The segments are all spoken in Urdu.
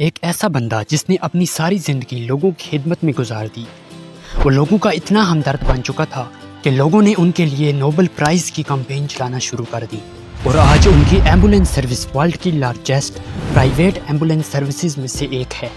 ایک ایسا بندہ جس نے اپنی ساری زندگی لوگوں کی خدمت میں گزار دی. وہ لوگوں کا اتنا ہمدرد بن چکا تھا کہ لوگوں نے ان کے لیے نوبل پرائز کی کمپین چلانا شروع کر دی، اور آج ان کی ایمبولینس سروس ورلڈ کی لارجسٹ پرائیویٹ ایمبولینس سروسز میں سے ایک ہے.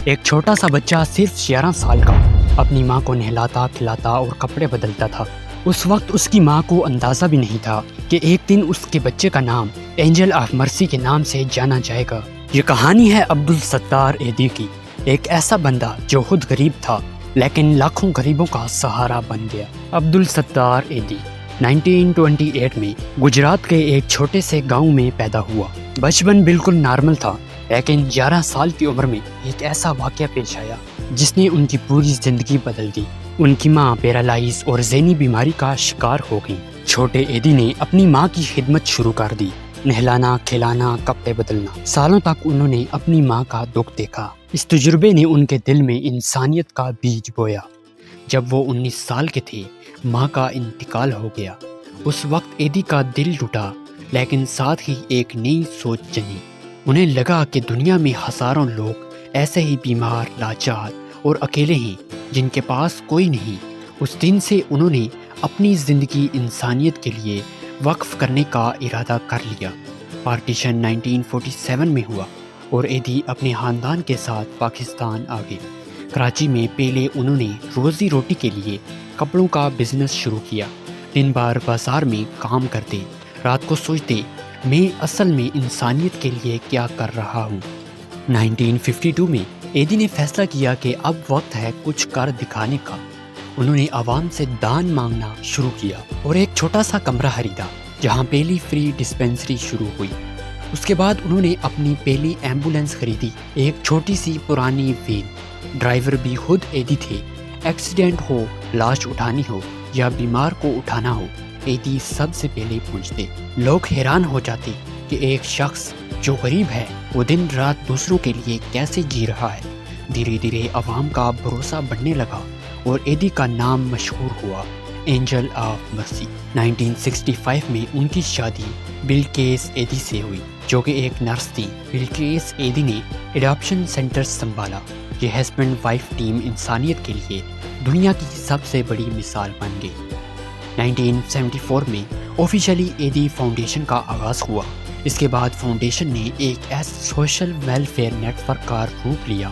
ایک چھوٹا سا بچہ صرف 11 سال کا اپنی ماں کو نہلاتا کھلاتا اور کپڑے بدلتا تھا. اس وقت اس کی ماں کو اندازہ بھی نہیں تھا کہ ایک دن اس کے بچے کا نام اینجل آف مرسی کے نام سے جانا جائے گا. یہ کہانی ہے عبدالستار ایدی کی، ایک ایسا بندہ جو خود غریب تھا لیکن لاکھوں غریبوں کا سہارا بن گیا. عبدالستار ایدی 1928 میں گجرات کے ایک چھوٹے سے گاؤں میں پیدا ہوا. بچپن بالکل نارمل تھا، لیکن 11 سال کی عمر میں ایک ایسا واقعہ پیش آیا جس نے ان کی پوری زندگی بدل دی. ان کی ماں پیرالائز اور ذہنی بیماری کا شکار ہو گئی. چھوٹے ایدی نے اپنی ماں کی خدمت شروع کر دی، نہلانا کھلانا کپڑے بدلنا. سالوں تک انہوں نے اپنی ماں کا دکھ دیکھا. اس تجربے نے ان کے دل میں انسانیت کا بیج بویا. جب وہ 19 سال کے تھے ماں کا انتقال ہو گیا. اس وقت ایدی کا دل ٹوٹا، لیکن ساتھ ہی ایک نئی سوچ جنی. انہیں لگا کہ دنیا میں ہزاروں لوگ ایسے ہی بیمار، لاچار اور اکیلے ہیں جن کے پاس کوئی نہیں. اس دن سے انہوں نے اپنی زندگی انسانیت کے لیے وقف کرنے کا ارادہ کر لیا. پارٹیشن 1947 میں ہوا اور ایدی اپنے خاندان کے ساتھ پاکستان آ گئے. کراچی میں پہلے انہوں نے روزی روٹی کے لیے کپڑوں کا بزنس شروع کیا. دن بھر بازار میں کام کرتے، رات کو سوچتے میں اصل میں انسانیت کے لیے کیا کر رہا ہوں. 1952 میں ایدی نے فیصلہ کیا کہ اب وقت ہے کچھ کر دکھانے کا. انہوں نے عوام سے دان مانگنا شروع کیا اور ایک چھوٹا سا کمرہ خریدا جہاں پہلی فری ڈسپینسری شروع ہوئی. اس کے بعد انہوں نے اپنی پہلی ایمبولینس خریدی، ایک چھوٹی سی پرانی وین. ڈرائیور بھی خود ایدی تھے. ایکسیڈنٹ ہو، لاش اٹھانی ہو یا بیمار کو اٹھانا ہو، ایدی سب سے پہلے پہنچتے. لوگ حیران ہو جاتے کہ ایک شخص جو غریب ہے وہ دن رات دوسروں کے لیے کیسے جی رہا ہے. دھیرے دھیرے عوام کا بھروسہ بڑھنے لگا اور ایدی کا نام مشہور ہوا، اینجل آف مرسی. 1965 میں ان کی شادی بلقیس ایدی سے ہوئی جو کہ ایک نرس تھی. بلقیس ایدی نے ایڈاپشن سینٹر سنبھالا. یہ ہسبینڈ وائف ٹیم انسانیت کے لیے دنیا کی سب سے بڑی مثال بن گئی. 1974 میں آفیشلی ایدی فاؤنڈیشن کا آغاز ہوا. اس کے بعد فاؤنڈیشن نے ایک ایسا سوشل ویلفیئر نیٹ ورک کا روپ لیا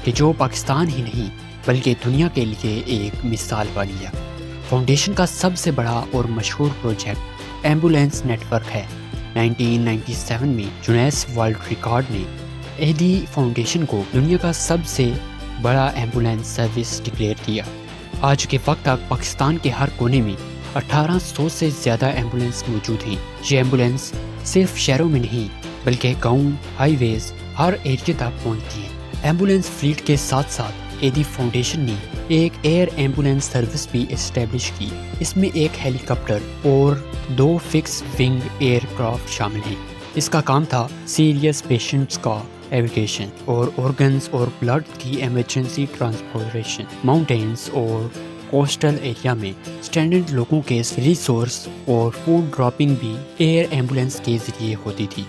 کہ جو پاکستان ہی نہیں بلکہ دنیا کے لیے ایک مثال بن گیا. فاؤنڈیشن کا سب سے بڑا اور مشہور پروجیکٹ ایمبولینس نیٹ ورک ہے. 1997 میں گنیس ورلڈ ریکارڈ نے ایدی فاؤنڈیشن کو دنیا کا سب سے بڑا ایمبولینس سروس ڈکلیئر کیا. آج کے وقت تک پاکستان کے ہر کونے میں 1800 سے زیادہ ایمبولینس موجود ہیں. یہ ایمبولینس صرف شہروں میں نہیں بلکہ گاؤں، ہائی ویز، ہر ایریا تک پہنچتی ہیں. ایمبولینس فلیٹ کے ساتھ ساتھ ایدی فاؤنڈیشن نے ایک ایئر ایمبولینس سروس بھی اسٹیبلش کی. اس میں ایک ہیلی کاپٹر اور 2 فکس ونگ ایئر کرافٹ شامل ہیں. اس کا کام تھا سیریس پیشنٹس کا ایویکیشن اور آرگنز اور بلڈ کی ایمرجنسی ٹرانسپورٹیشن. ماؤنٹینز اور کوسٹل ایریا میں اسٹینڈرڈ لوگوں کے ریسورس اور فوڈ ڈراپنگ بھی ایئر ایمبولینس کے ذریعے ہوتی تھی.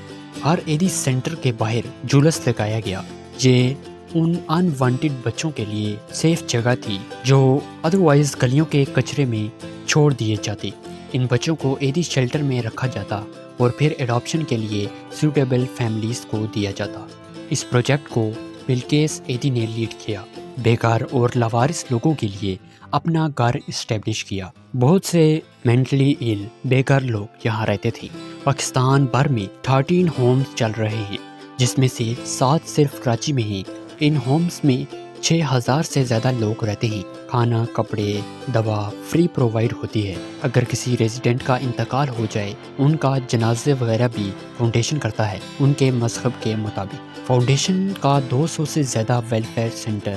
ہر ایدی سینٹر کے باہر جلوس لگایا گیا. یہ ان انوانٹیڈ بچوں کے لیے سیف جگہ تھی جو ادروائز گلیوں کے کچرے میں چھوڑ دیے جاتے. ان بچوں کو ایدی شیلٹر میں رکھا جاتا اور پھر ایڈاپشن کے لیے سوٹیبل فیملیز کو دیا جاتا. اس پروجیکٹ کو بلقیس ایدی نے لیڈ کیا. بیکار اور لاوارث لوگوں کے لیے اپنا گھر اسٹیبلش کیا. بہت سے مینٹلی ایل بیکار لوگ یہاں رہتے تھے. پاکستان بھر میں 13 ہومز چل رہے ہیں جس میں سے 7 صرف کراچی میں ہیں. ان ہومز میں 6000 سے زیادہ لوگ رہتے ہیں. کھانا، کپڑے، دوا فری پرووائڈ ہوتی ہے. اگر کسی ریزیڈنٹ کا انتقال ہو جائے ان کا جنازے وغیرہ بھی فاؤنڈیشن کرتا ہے ان کے مذہب کے مطابق. فاؤنڈیشن کا 200 سے زیادہ ویلفیئر سینٹر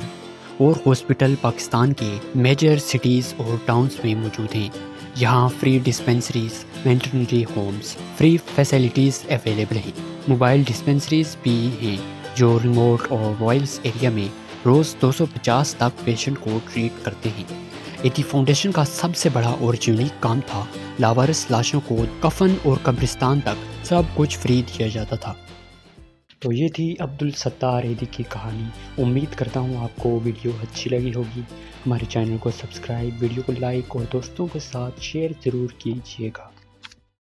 اور ہاسپٹل پاکستان کے میجر سٹیز اور ٹاؤنز میں موجود ہیں. یہاں free dispensaries, maternity homes, free facilities available ہیں. موبائل ڈسپینسریز بھی ہیں جو ریموٹ اور رورل ایریا میں روز 250 تک پیشنٹ کو ٹریٹ کرتے ہیں. ایدی فاؤنڈیشن کا سب سے بڑا اور یونیک کام تھا لاوارث لاشوں کو کفن اور قبرستان تک سب کچھ فری دیا جاتا تھا. تو یہ تھی عبدالستار ایدھی کی کہانی۔ امید کرتا ہوں آپ کو ویڈیو اچھی لگی ہوگی۔ ہمارے چینل کو سبسکرائب، ویڈیو کو لائک اور دوستوں کے ساتھ شیئر ضرور کیجیے گا۔